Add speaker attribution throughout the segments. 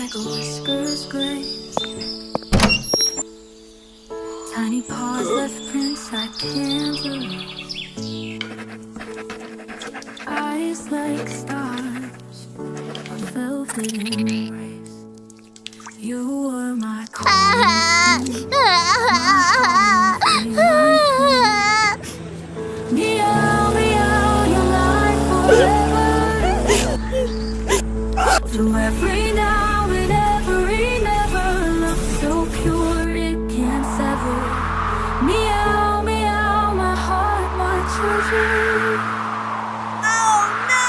Speaker 1: like a whisper's grace. Tiny paws left prints I can't erase. Eyes like stars, a velvet embrace. You were my queen, my queen, my queen. Meow, meow, your life forever. Through every now and every never, love so pure it can't sever. Meow, meow, my heart, my treasure.
Speaker 2: Oh no!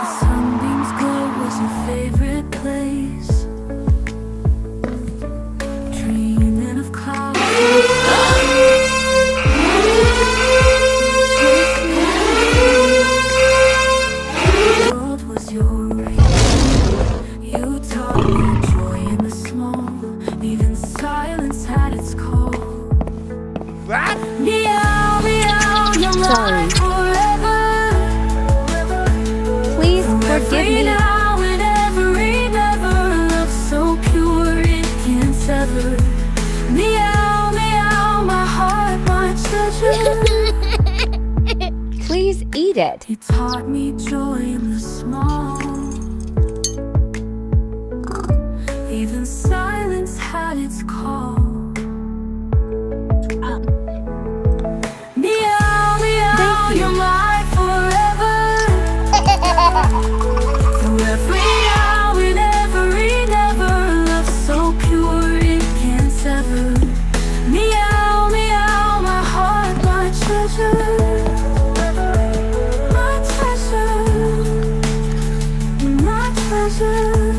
Speaker 1: The sunbeams glow was your favorite place. Dreaming of clouds. The world was your reach. You taught me joy in the small. Even silence had its call.
Speaker 2: What?
Speaker 1: Meow, meow, your life forever.
Speaker 3: Please forgive
Speaker 1: Every
Speaker 3: me.
Speaker 1: now and every never, love so pure it can't sever. Meow, meow, my heart, my treasure.
Speaker 3: Please eat it.
Speaker 1: You taught me joy in the small. Even silence had its call. Meow, meow, you're mine forever. Through every now and every never, love so pure it can't sever. Meow, meow, my heart, my treasure. My treasure, my treasure.